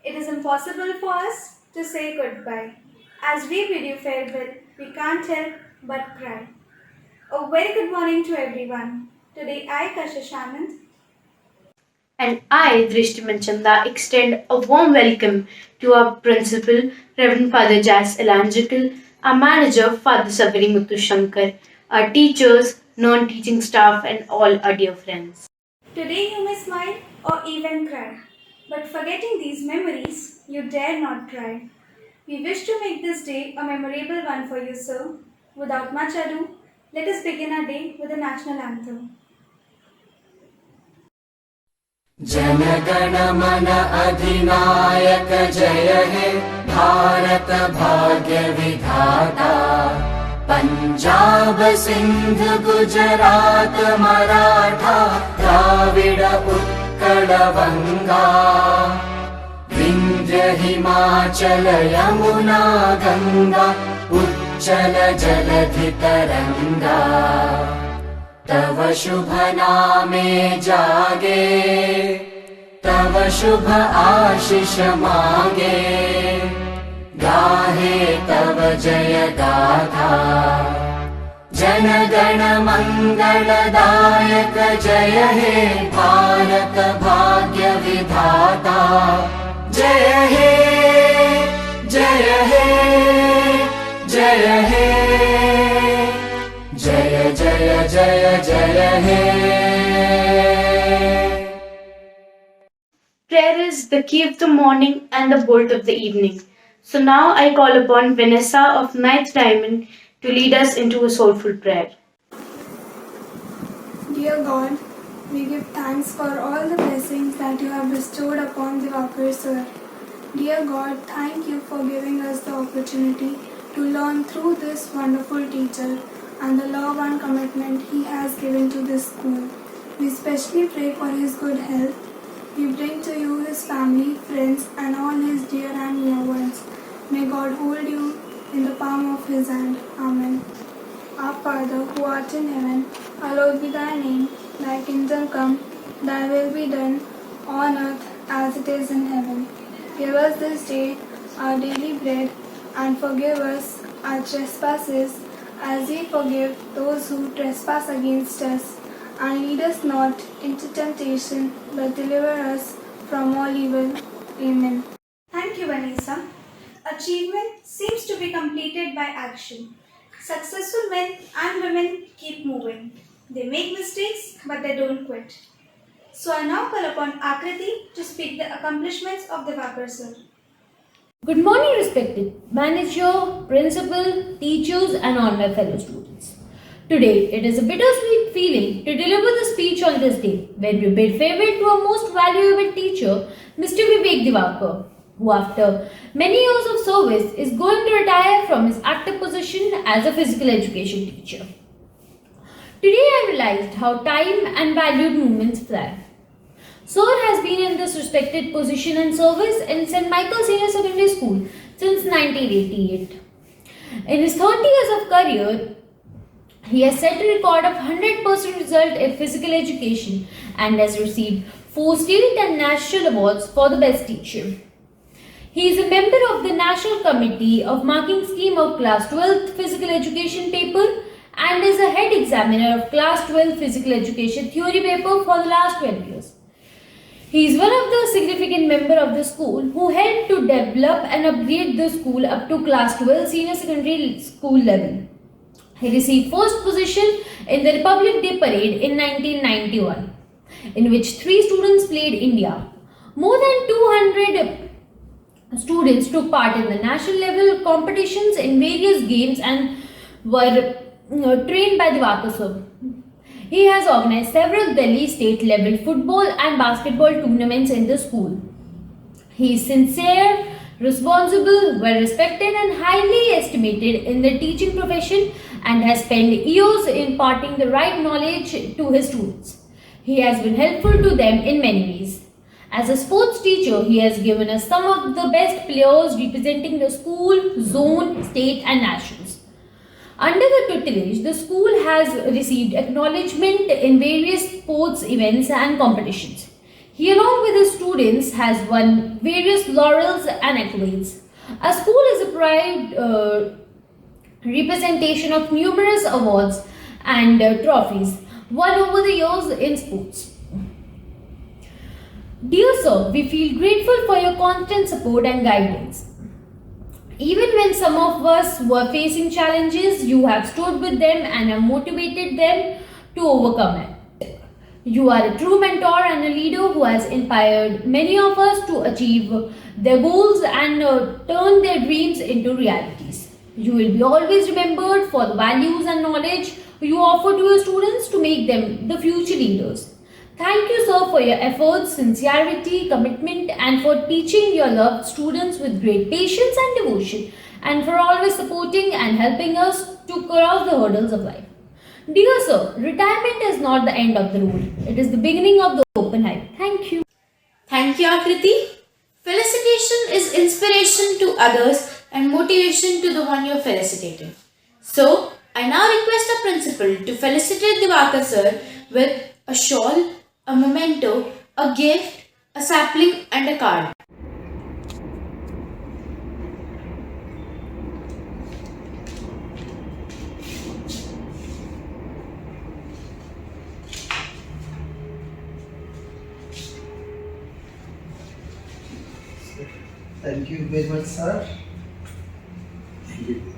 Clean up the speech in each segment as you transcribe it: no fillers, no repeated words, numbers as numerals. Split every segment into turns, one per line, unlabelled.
It is impossible for us to say goodbye. As we bid you farewell, we can't help but cry. A very good morning to everyone. Today I, Kashish Anand,
And I, Drishti Manchanda, extend a warm welcome to our principal, Reverend Father Jas Elangical, our manager, Father Sabari Muthu Shankar, our teachers, non-teaching staff, and all our dear friends.
today you may smile or even cry. But forgetting these memories, you dare not cry. We wish to make this day a memorable one for you, sir. Without much ado, let us begin our day with the national anthem.
जनगण मन अधिनायक जय हे भारत भाग्य विधाता पंजाब सिंध गुजरात मराठा द्राविड उत्कल बंगा विंध्य हिमाचल यमुना गंगा उच्चल जलधि तरंगा तव शुभ नामे जागे तव शुभ आशीष मांगे गाहे तव जय गाथा जन गण मंगलदायक जय हे भारत भाग्य विधाता जय हे जय हे जय हे जय जय जय जय हे
Prayer is the key of the morning and the bolt of the evening. So now I call upon Vanessa of Ninth Diamond to lead us into a soulful prayer.
Dear God, we give thanks for all the blessings that you have bestowed upon Divakar Sir. Dear God, thank you for giving us the opportunity to learn through this wonderful teacher and the love and commitment he has given to this school. We especially pray for his good health. We bring to you his family, friends and all his dear and near ones. May God hold you in the palm of his hand. Amen. Our Father, who art in heaven, hallowed be thy name. Thy kingdom come, thy will be done, on earth as it is in heaven. Give us this day our daily bread, and forgive us our trespasses, as we forgive those who trespass against us. And lead us not into temptation, but deliver us from all evil. Amen.
Thank you, Vanessa. Achievement seems to be completed by action. Successful men and women keep moving. They make mistakes, but they don't quit. So I now call upon Akriti to speak the accomplishments of Divakar sir.
Good morning, respected manager, principal, teachers, and all my fellow students. Today, it is a bittersweet feeling to deliver the speech on this day when we bid farewell to our most valuable teacher, Mr. Vivek Divakar, who after many years of service is going to retire from his active position as a physical education teacher. Today, I realized how time and valued moments fly. Sir has been in this respected position and service in St. Michael Senior Secondary School since 1988. In his 30 years of career, he has set a record of 100% result in physical education and has received 4 state and national awards for the best teacher. He is a member of the National Committee of Marking Scheme of Class 12th Physical Education paper and is a head examiner of Class 12 Physical Education theory paper for the last 12 years. He is one of the significant members of the school who helped to develop and upgrade the school up to Class 12 Senior Secondary School level. He received first position in the Republic Day Parade in 1991, in which 3 students played India. More than 200 students took part in the national level competitions in various games and were trained by Divakar sir. He has organized several Delhi state level football and basketball tournaments in the school. He is sincere, responsible, well respected and highly estimated in the teaching profession and has spent years imparting the right knowledge to his students. He has been helpful to them in many ways. As a sports teacher, he has given us some of the best players representing the school, zone, state and nationals. Under the tutelage, the school has received acknowledgement in various sports events and competitions. He, along with his students, has won various laurels and accolades. Our school is a proud representation of numerous awards and trophies won over the years in sports. Dear sir, we feel grateful for your constant support and guidance. Even when some of us were facing challenges, you have stood with them and have motivated them to overcome it. You are a true mentor and a leader who has inspired many of us to achieve their goals and turn their dreams into realities. You will be always remembered for the values and knowledge you offer to your students to make them the future leaders. Thank you, sir, for your efforts, sincerity, commitment, and for teaching your loved students with great patience and devotion, and for always supporting and helping us to cross the hurdles of life. Dear sir, retirement is not the end of the road, it is the beginning of the open highway. Thank you.
Thank you, Akriti. Felicitation is inspiration to others and motivation to the one you're felicitating. So, I now request our principal to felicitate Divakar sir with a shawl, a memento, a gift, a sapling, and a card.
Thank you very much, sir. Thank you.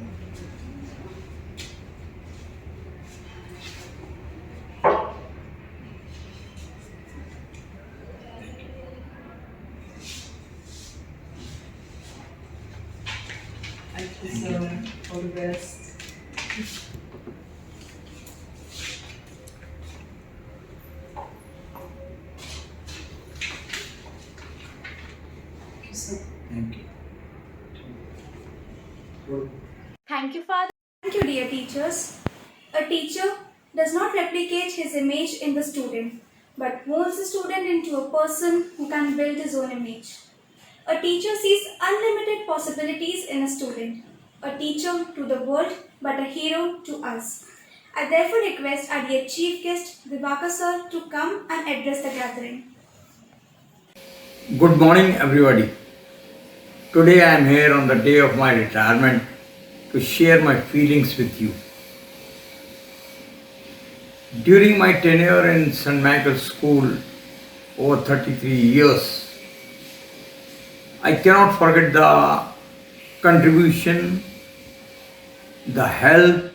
Thank you, sir. All the best. Thank you, sir. Thank you.
Thank you, Father.
Thank you, dear teachers. A teacher does not replicate his image in the student, but molds the student into a person who can build his own image. A teacher sees unlimited possibilities in a student, a teacher to the world, but a hero to us. I therefore request our dear Chief Guest, Divakar sir, to come and address the gathering.
Good morning, everybody. Today I am here on the day of my retirement to share my feelings with you. During my tenure in St. Michael's School over 33 years, I cannot forget the contribution, the help,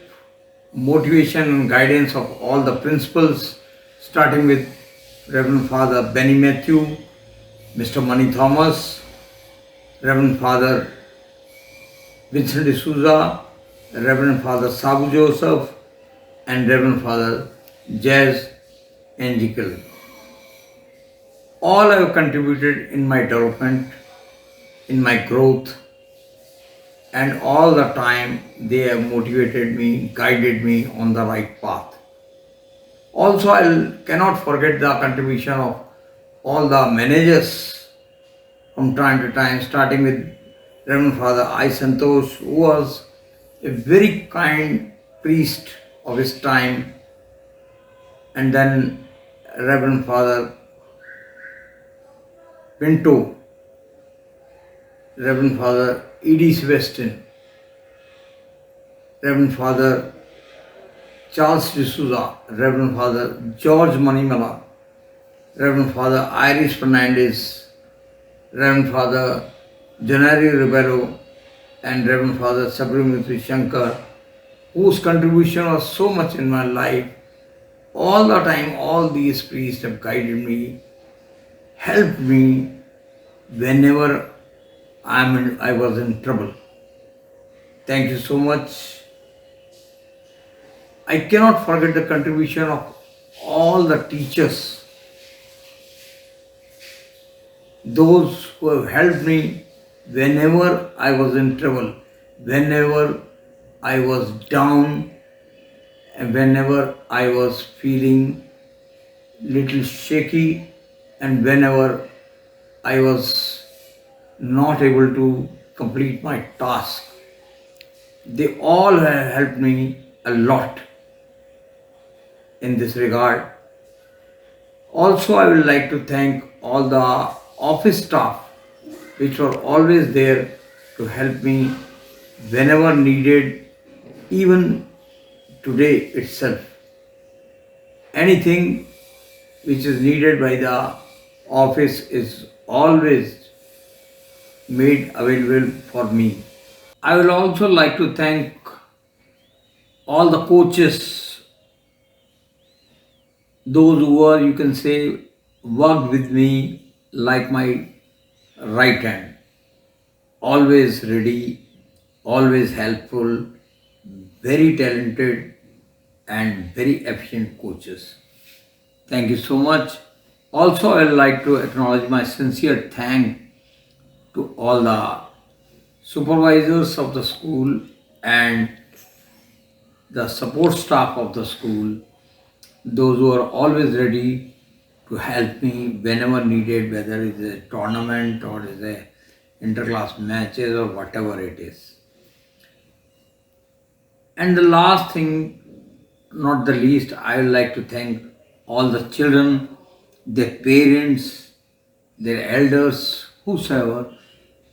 motivation and guidance of all the principals, starting with Reverend Father Benny Matthew, Mr. Mani Thomas, Reverend Father Vincent D'Souza, Reverend Father Sabu Joseph, and Reverend Father Jazz Angel. All have contributed in my development, in my growth, and all the time they have motivated me, guided me on the right path. Also, I cannot forget the contribution of all the managers from time to time, starting with Reverend Father I. Santosh, who was a very kind priest of his time, and then Reverend Father Pinto, Reverend Father E.D. Sebastian, Reverend Father Charles D'Souza, Reverend Father George Manimala, Reverend Father Iris Fernandez, Reverend Father Janari Ribero, and Reverend Father Sabrimuthi Shankar, whose contribution was so much in my life. All the time, all these priests have guided me, helped me whenever I was in trouble. Thank you so much. I cannot forget the contribution of all the teachers, those who have helped me whenever I was in trouble, whenever I was down, and whenever I was feeling little shaky, and whenever I was not able to complete my task. They all have helped me a lot in this regard. Also, I would like to thank all the office staff which were always there to help me whenever needed, even today itself. Anything which is needed by the office is always made available for me. I will also like to thank all the coaches, those who were, you can say, worked with me like my right hand. Always ready, always helpful, very talented, and very efficient coaches. Thank you so much. Also, I would like to acknowledge my sincere thanks to all the supervisors of the school and the support staff of the school, those who are always ready to help me whenever needed, whether it's a tournament or it's a interclass matches or whatever it is. And the last thing, not the least, I would like to thank all the children, their parents, their elders, whosoever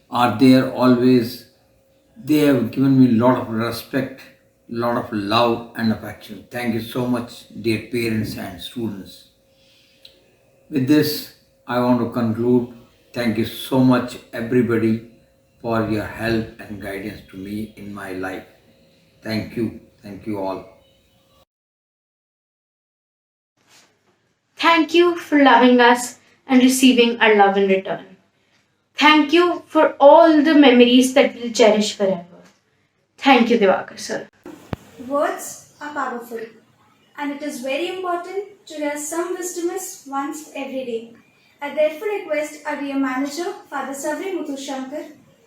are there always. They have given me a lot of respect, lot of love and affection. Thank you so much, dear parents and students. With this, I want to conclude. Thank you so much, everybody, for your help and guidance to me in my life. Thank you. Thank you all.
Thank you for loving us and receiving our love in return. Thank you for all the memories that we'll cherish forever. Thank you, Divakar sir.
Words are powerful, and it is very important to hear some wisdoms once every day. I therefore request our dear manager, Father Savri Muthu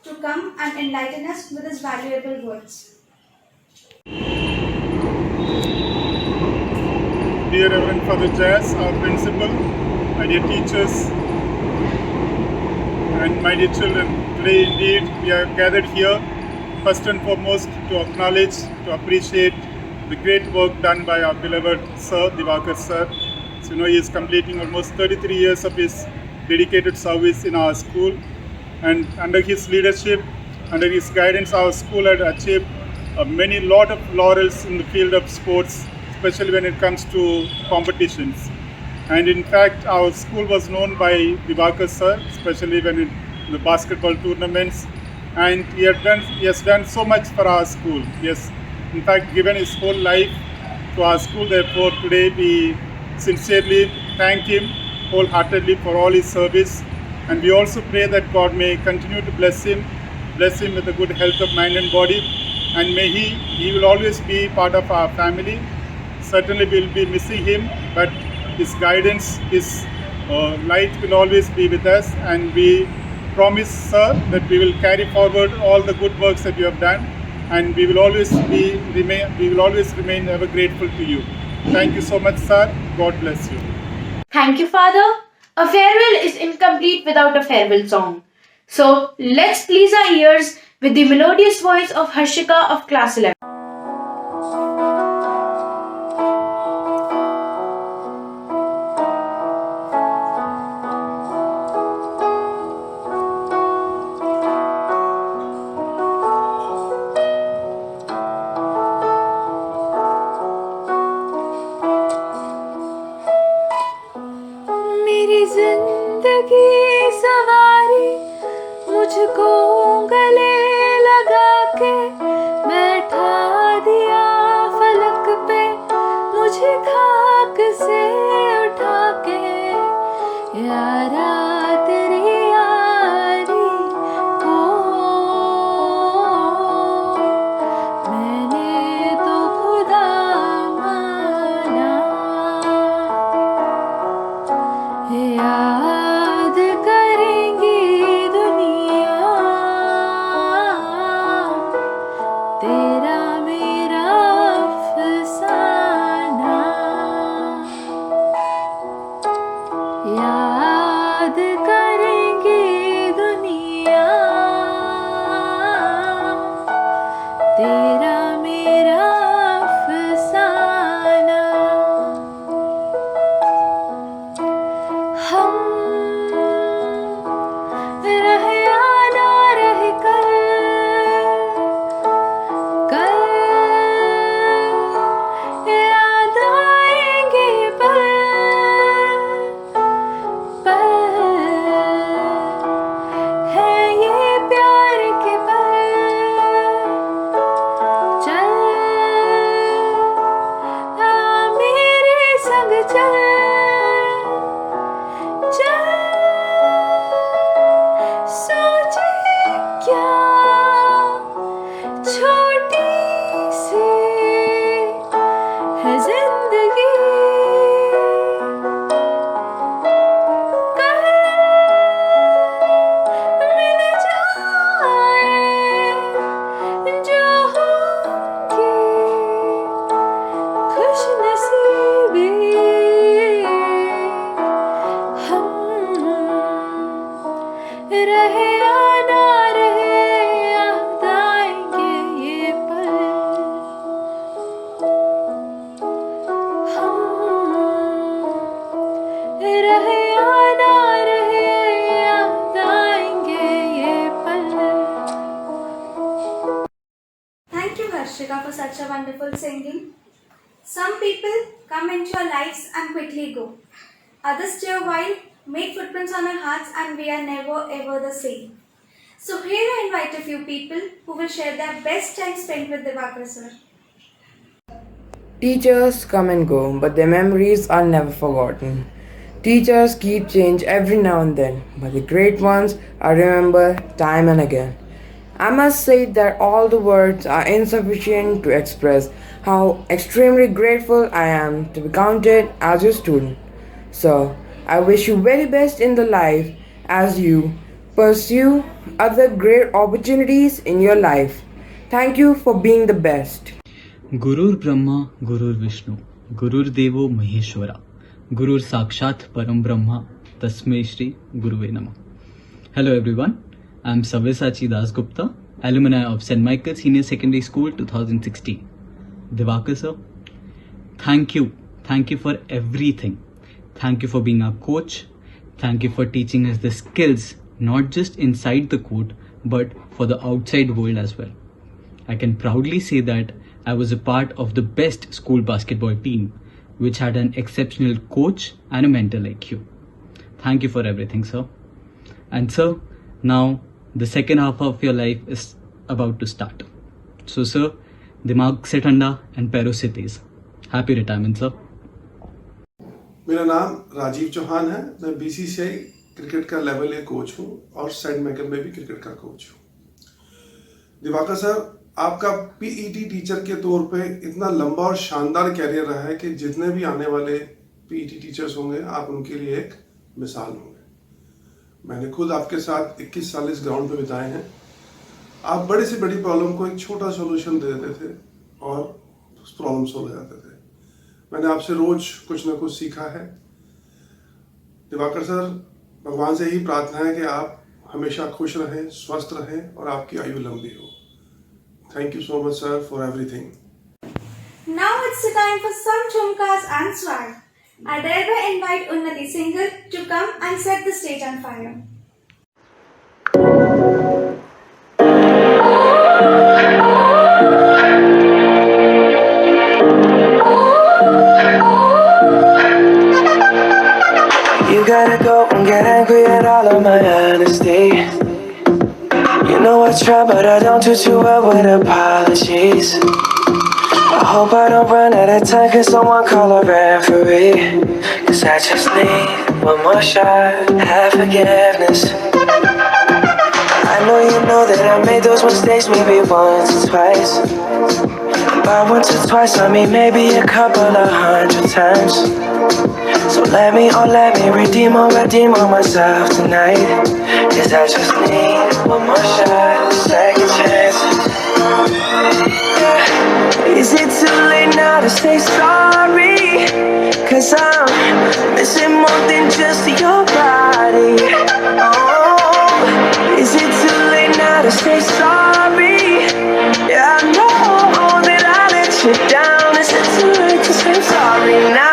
to come and enlighten us with his valuable words.
Dear Reverend Father Jas, our principal, my dear teachers, and my dear children, today indeed we are gathered here first and foremost to acknowledge, to appreciate the great work done by our beloved Sir, Divakar sir. So, he is completing almost 33 years of his dedicated service in our school, and under his leadership, under his guidance, our school had achieved many lot of laurels in the field of sports, especially when it comes to competitions. And in fact, our school was known by Divakar sir, especially when in the basketball tournaments, and he has done so much for our school. He has, in fact, given his whole life to our school. Therefore, today we sincerely thank him wholeheartedly for all his service, and we also pray that God may continue to bless him with a good health of mind and body, and may he will always be part of our family. Certainly we will be missing him, but his guidance, his light will always be with us, and we promise, sir, that we will carry forward all the good works that you have done, and we will always remain ever grateful to you. Thank you so much, sir. God bless you.
Thank you, Father. A farewell is incomplete without a farewell song. So let's please our ears with the melodious voice of Harshika of Class 11.
मेरी जिंदगी सवारी मुझको गले लगा के बैठा
Vanshika for such a wonderful singing. Some people come into our lives and quickly go. Others stay a while, make footprints on our hearts, and we are never ever the same. So here I invite a few people who will share their best time spent with Divakar sir.
Teachers come and go, but their memories are never forgotten. Teachers keep change every now and then, but the great ones I remember time and again. I must say that all the words are insufficient to express how extremely grateful I am to be counted as your student. So, I wish you very best in the life as you pursue other great opportunities in your life. Thank you for being the best.
गुरुर् Brahma गुरुर्विष्णु गुरुर्देवो महेश्वरा गुरुर साक्षात परम ब्रह्मा तस्मै श्री गुरुवे नमः. Hello everyone, I am Sabyasachi Das Gupta, alumni of St. Michael Senior Secondary School 2016. Divakar sir, thank you for everything. Thank you for being our coach. Thank you for teaching us the skills not just inside the court but for the outside world as well. I can proudly say that I was a part of the best school basketball team, which had an exceptional coach and a mentor like you. Thank you for everything, sir. And sir, now the second half of your life is about to start. So sir, दिमाग से ठंडा and पैरों से तेज. Happy retirement, sir.
मेरा नाम राजीव चौहान है. मैं BCCI cricket का लेवल ए कोच हूँ और सेंट माइकल में भी क्रिकेट का कोच हूँ. दिवाकर सर, आपका पीईटी टीचर के तौर पे इतना लंबा और शानदार कैरियर रहा है कि जितने भी आने वाले पीईटी टीचर्स होंगे आप उनके लिए एक मिसाल होंगे. मैंने खुद आपके साथ 21 साल इस ग्राउंड पे बिताए हैं. आप बड़ी से बड़ी प्रॉब्लम को एक छोटा सोल्यूशन दे देते थे और प्रॉब्लम सॉल्व हो जाते थे. मैंने आपसे रोज कुछ ना कुछ सीखा है. दिवाकर सर, भगवान से यही प्रार्थना है कि आप हमेशा खुश रहें, स्वस्थ रहें और आपकी आयु लंबी हो. Thank you so much, sir, for everything.
Now it's the time for some chumkas and swag. I thereby invite Unnati Singhal to come and set the stage on fire.
You gotta go and get angry at all of my honesty. You know I try, but I don't do too well with apologies. I hope I don't run out of time, can someone call a referee? Cause I just need one more shot, have forgiveness. I know you know that I made those mistakes maybe once or twice. By once or twice, I mean maybe a couple of 100 times. So let me redeem on myself tonight. Cause I just need one more shot, second chance. Yeah. Is it too late now to say sorry? Cause I'm missing more than just your body. Oh, is it too late now to say sorry? Yeah, I know that I let you down. Is it too late to say sorry now?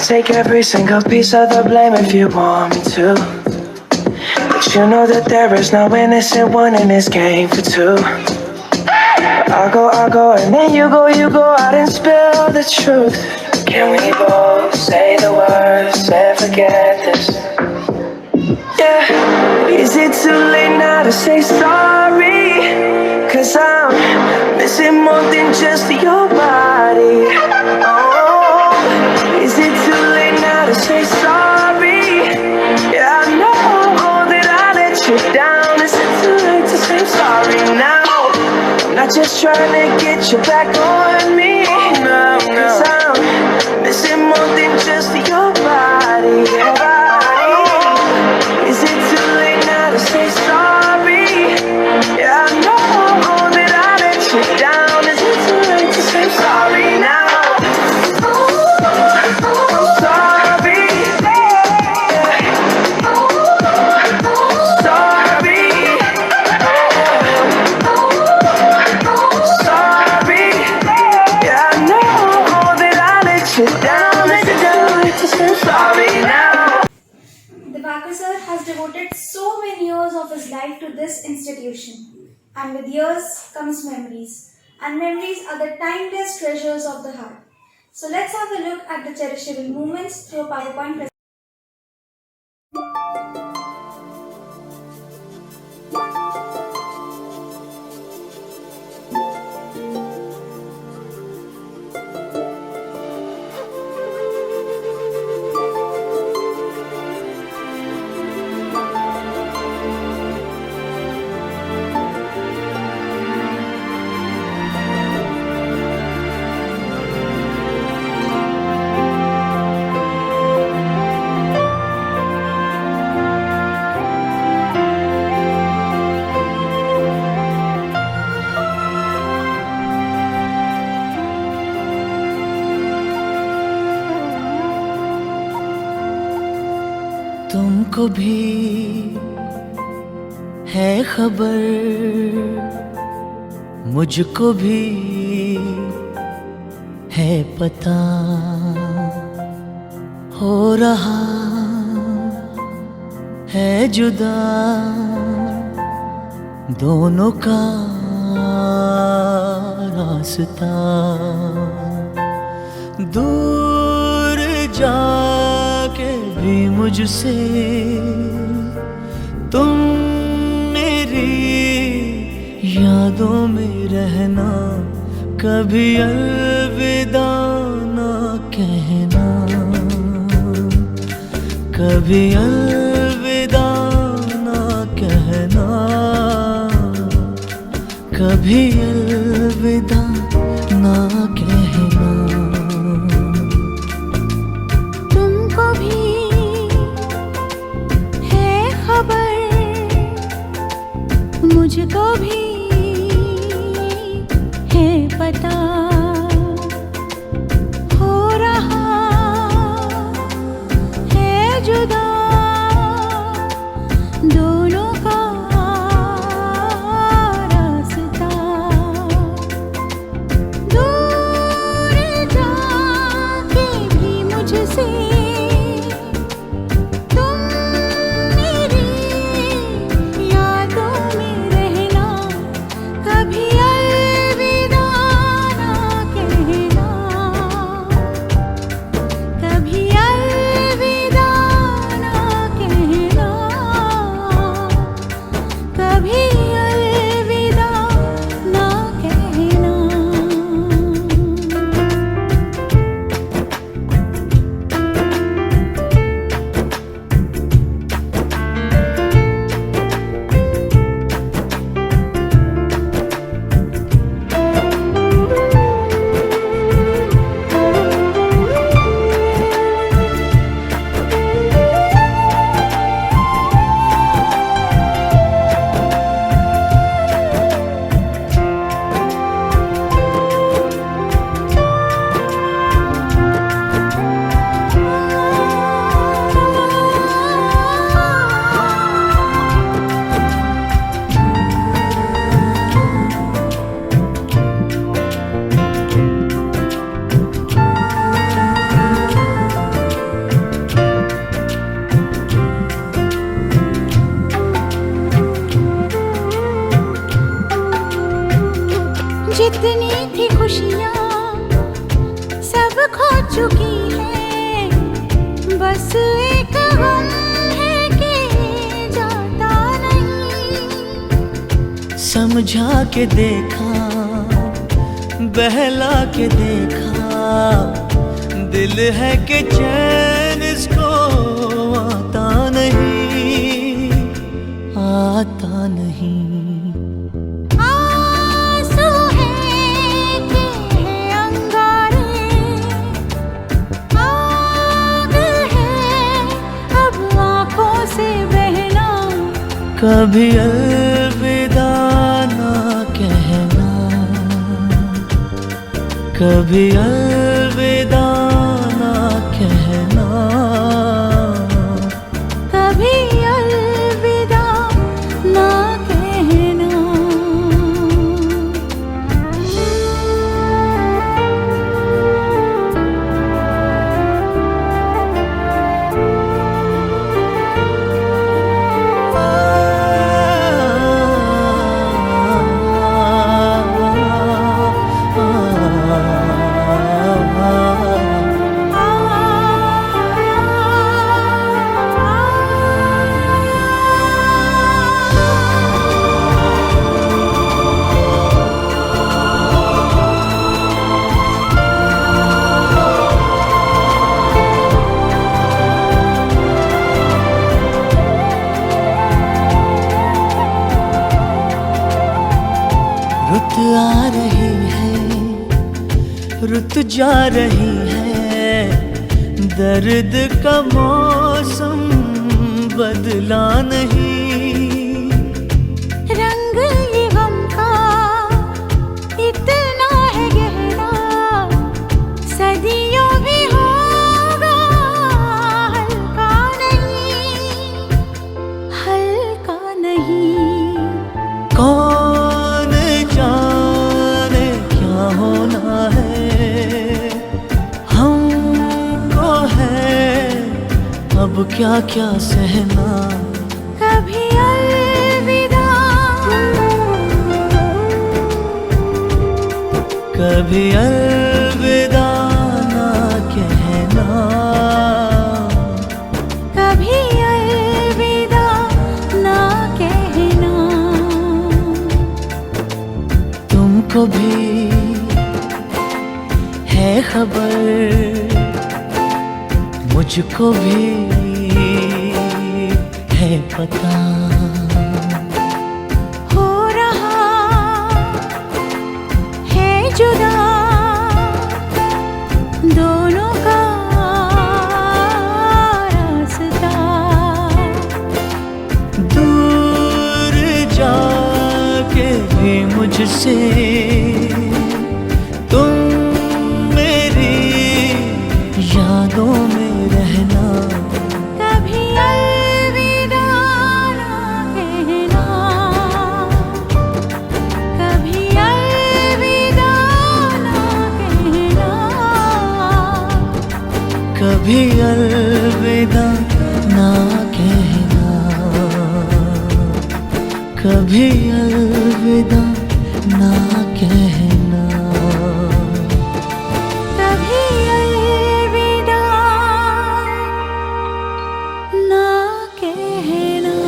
Take every single piece of the blame if you want me to. But you know that there is no innocent one in this game for two. I go, and then you go out and spill the truth. Can we both say the words and forget this? Yeah, is it too late now to say sorry? Cause I'm missing more than just your body. Oh, is it too late now to say sorry? Yeah, I know that I let you down. Is it too late to say sorry now? I'm not just trying to get you back on me. No, cause I'm missing more than just your body. Is it too late now to say sorry? Yeah, I know that I let you down. Is it too late to say sorry now? I'm sorry.
devoted so many years of his life to this institution. And with years comes memories. And memories are the timeless treasures of the heart. So let's have a look at the cherishable moments through a PowerPoint presentation.
तुमको भी है खबर, मुझको भी है पता, हो रहा है जुदा दोनों का रास्ता। दूर जाके भी मुझसे तुम मेरी यादों में रहना, कभी अलविदा ना कहना, कभी अलविदा ना कहना, कभी अलविदा ना कहना।
तुमको भी है खबर, मुझको भी है पता, हो रहा है जुदा दोनों का रास्ता। दूर जाके भी मुझसे तुम मेरी यादों में रहना, कभी अलविदा ना कहना, कभी अलविदा ना कहना, कभी अलविदा ना कहना। जितनी थी खुशियाँ सब खो चुकी है, बस एक गम है कि जाता नहीं।
समझा के देखा, बहला के देखा, दिल है कि चैन इसको आता नहीं, आता नहीं।
आंसू है कि है अंगारे, आग है अब आँखों से बहना,
कभी अलविदा ना कहना, कभी अलविदा ना कहना,
कभी अलविदा ना कहना।
जा रही है, दर्द का मौसम बदला नहीं।
रंग ये गम का इतना है गहरा, सदियों भी होगा हल्का नहीं, हल्का नहीं।
कौन जाने क्या होना है, हमको है अब क्या क्या सहना।
कभी अलविदा,
कभी अलविदा ना कहना,
कभी अलविदा ना कहना।
तुमको भी है खबर, मुझको भी है पता।
हो रहा है जुदा दोनों का रास्ता।
दूर जाके भी मुझसे तुम मेरी यादों में रहना।
कभी अलविदा ना कहना, कभी अलविदा ना कहना।
कभी अलविदा ना कहना, कभी अलविदा ना कहना।
कभी अलविदा ना कहना।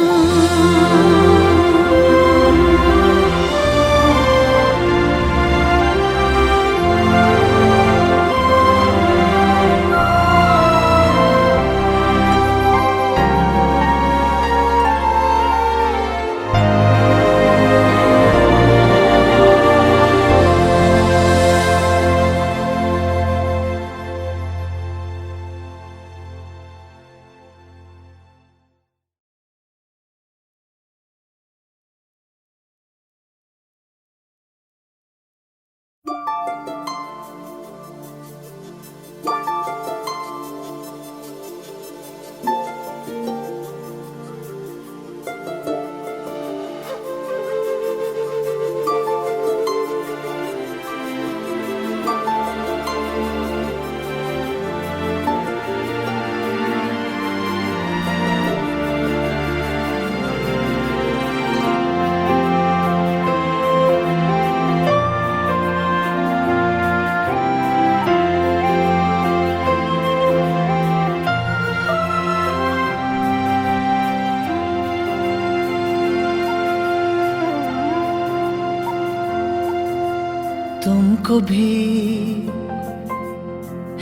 तुमको भी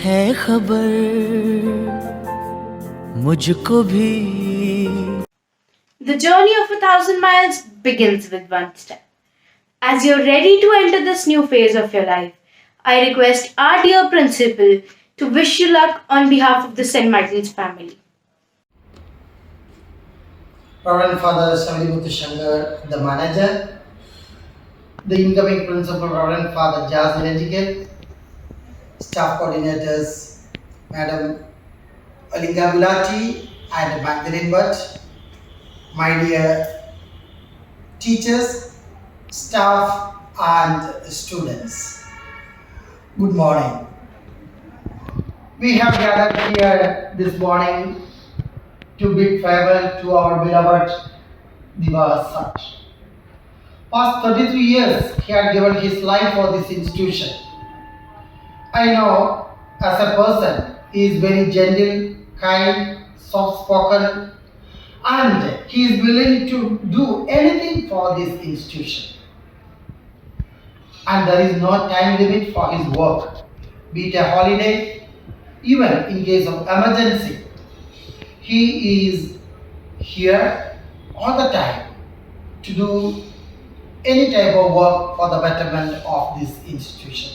है खबर, मुझको भी।
The journey of 1,000 miles begins with one step. As you're ready to enter this new phase of your life, I request our dear principal to wish you luck on behalf of the St. Martin's family.
Reverend Father Savirimuthu Shankar, the manager, the incoming principal Reverend Father Jasmine Ejike, staff coordinators Madam Alinga Gulati and Magdalene Bhatt, my dear teachers, staff and students. Good morning. We have gathered here this morning to bid farewell to our beloved Divas Sat. Past 33 years, he had given his life for this institution. I know as a person, he is very gentle, kind, soft-spoken, and he is willing to do anything for this institution. And there is no time limit for his work, be it a holiday, even in case of emergency. He is here all the time to do any type of work for the betterment of this institution.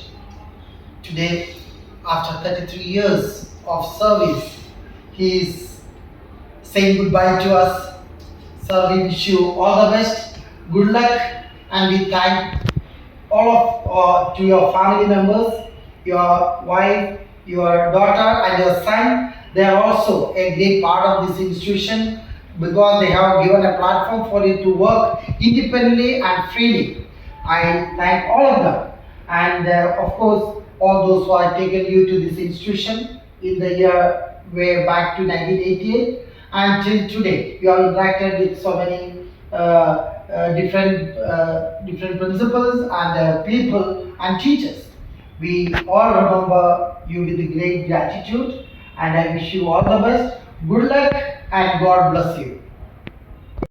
Today, after 33 years of service, he is saying goodbye to us. Sir, we wish you all the best, good luck, and we thank all of to your family members, your wife, your daughter, and your son. They are also a great part of this institution because they have given a platform for you to work independently and freely. I thank all of them, and of course, all those who have taken you to this institution in the year way back to 1988 until today. You have interacted with so many different principals and people and teachers. We all remember you with great gratitude, and I wish you all the best. Good luck and God bless you.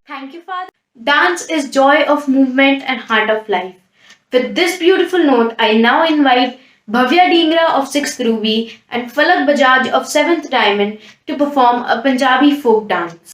Thank you, Father. Dance is joy of movement and heart of life. With this beautiful note, I now invite Bhavya Dhingra of 6th Ruby and Falak Bajaj of 7th Diamond to perform a Punjabi folk dance.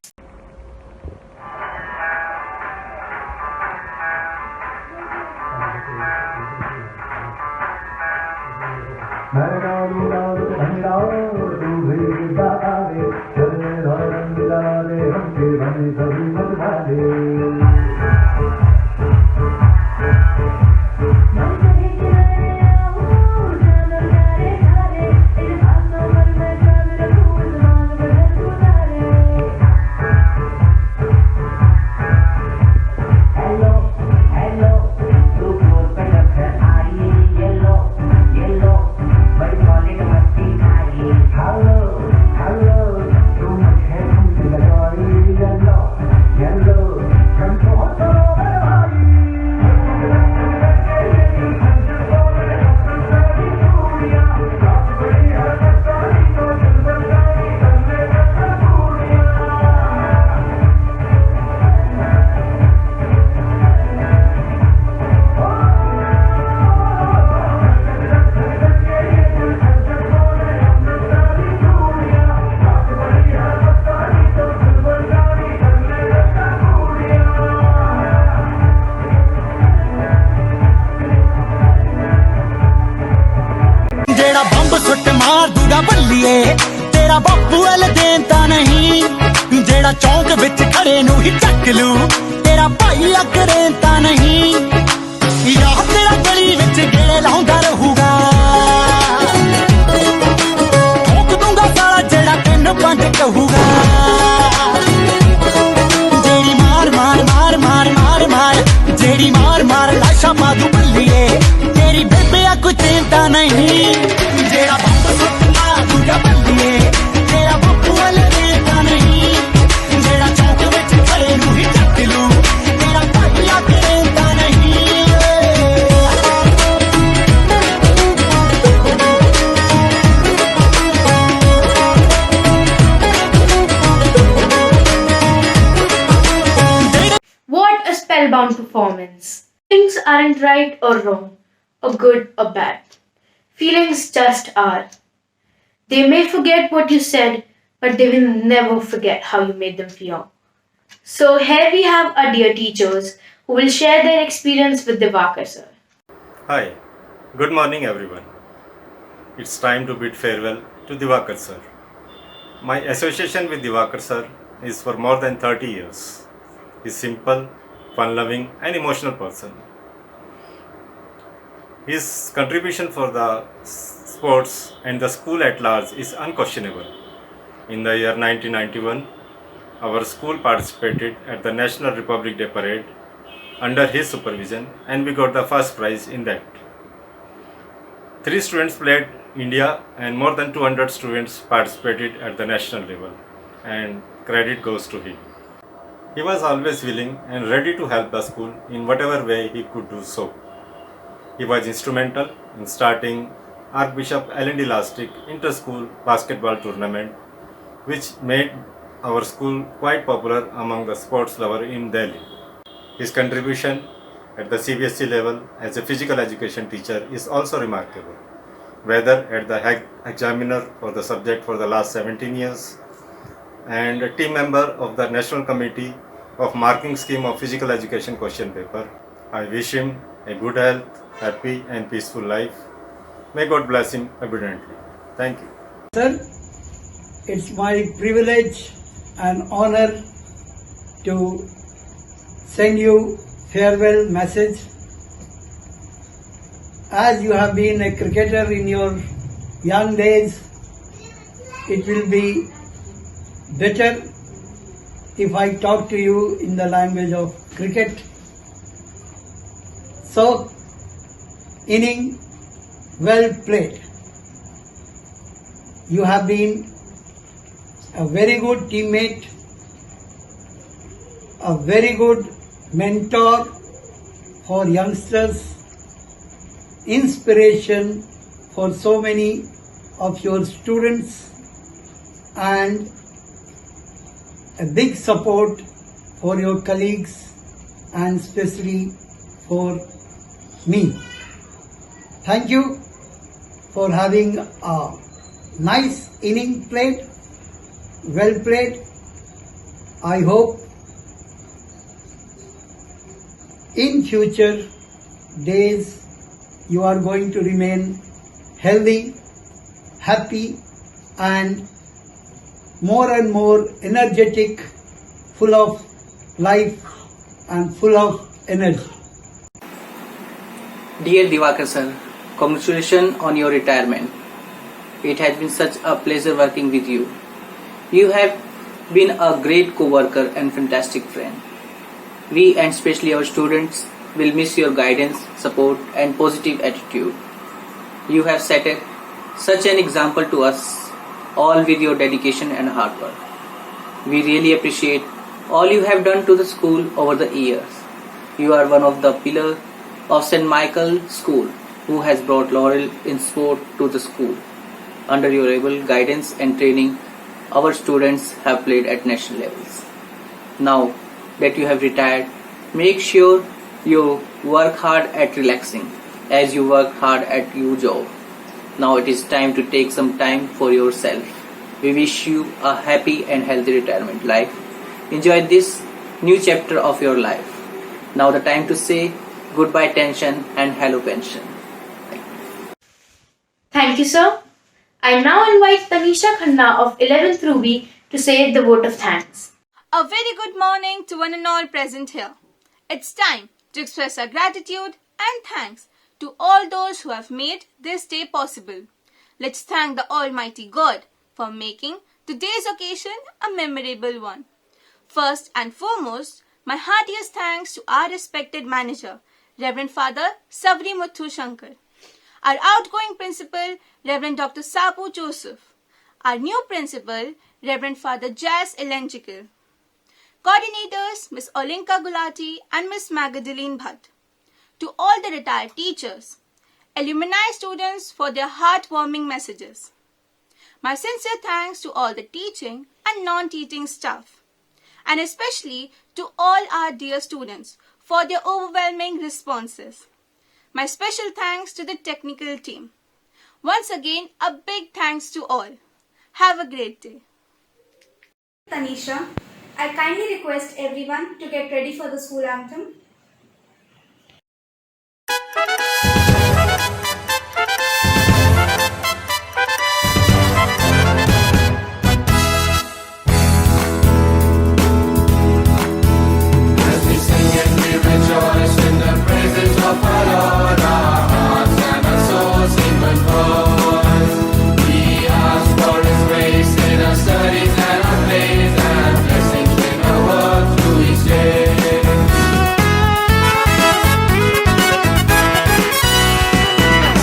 तेरा बापू वाल देता नहीं जेड़ा चौंक विच खड़े नू ही चक लू तेरा भाई अकरेता नहीं यार तेरा गली विच गेड़े लाउंदा रहूगा ठोक दूंगा साला जेड़ा तेन पंज कहूगा जेड़ी मार मार मार मार मार मार जेड़ी मार मार लाशा माधू बल्लिए तेरी बेबे को चिंता नहीं जेड़ा बाप सुट मार दूंगा बल्लिए तेरा बापू वाले देता नहीं जेड़ा चौक विच खड़े नू ही चक लू तेरा भाई अकरेता नहीं
What a spellbound performance. Things aren't right or wrong, or good or bad. Feelings just are. They may forget what you said, but they will never forget how you made them feel. So here we have our dear teachers who will share their experience with Divakar sir.
Hi, good morning everyone. It's time to bid farewell to Divakar sir. My association with Divakar sir is for more than 30 years. He's simple, fun-loving and emotional person. His contribution for the sports and the school at large is unquestionable. In the year 1991, our school participated at the National Republic Day Parade under his supervision and we got the first prize in that. 3 students played India and more than 200 students participated at the national level, and credit goes to him. He was always willing and ready to help the school in whatever way he could do so. He was instrumental in starting Archbishop L.N.D. Lastic inter-school basketball tournament, which made our school quite popular among the sports lovers in Delhi. His contribution at the CBSE level as a physical education teacher is also remarkable, whether at the examiner for the subject for the last 17 years and a team member of the National Committee of Marking Scheme of Physical Education question paper. I wish him a good health, happy and peaceful life. May God bless him abundantly. Thank you.
Sir, it's my privilege and honor to send you farewell message. As you have been a cricketer in your young days, it will be better if I talk to you in the language of cricket. So, inning well played. You have been a very good teammate, a very good mentor for youngsters, inspiration for so many of your students, and a big support for your colleagues and especially for me. Thank you for having a nice inning played, well played. I hope in future days you are going to remain healthy, happy, and more energetic, full of life and full of energy.
Dear Divakar sir, congratulations on your retirement. It has been such a pleasure working with you. You have been a great co-worker and fantastic friend. We and especially our students will miss your guidance, support and positive attitude. You have set such an example to us all with your dedication and hard work. We really appreciate all you have done to the school over the years. You are one of the pillars of St. Michael School who has brought laurel in sport to the school. Under your able guidance and training, our students have played at national levels. Now that you have retired, make sure you work hard at relaxing as you work hard at your job. Now it is time to take some time for yourself. We wish you a happy and healthy retirement life. Enjoy this new chapter of your life. Now the time to say goodbye tension and hello pension.
Thank you, sir. I now invite Tanisha Khanna of 11th Ruby to say the vote of thanks.
A very good morning to one and all present here. It's time to express our gratitude and thanks to all those who have made this day possible. Let's thank the Almighty God for making today's occasion a memorable one. First and foremost, my heartiest thanks to our respected manager, Reverend Father Savri Muthu Shankar, our outgoing principal, Reverend Dr. Sapu Joseph, our new principal, Reverend Father Jas Elengical, coordinators Miss Olinka Gulati and Miss Magdalene Bhatt, to all the retired teachers, alumni students for their heartwarming messages. My sincere thanks to all the teaching and non-teaching staff, and especially to all our dear students for their overwhelming responses. My special thanks to the technical team. Once again, a big thanks to all. Have a great day.
Tanisha, I kindly request everyone to get ready for the school anthem.
As we sing and we rejoice in the praises of our Lord, our hearts and our souls sing with voice. We ask for His grace in our studies and our plays, and blessings in our work through each day.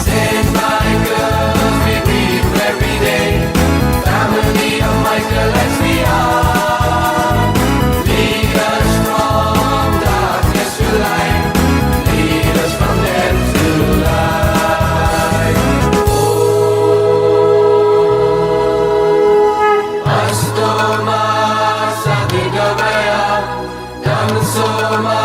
Saint Michael, we greet you every day. Family of Michael as we are. Lead us from darkness to light. Lead us from death to life. Astoma Sadigavaya Dhamsoma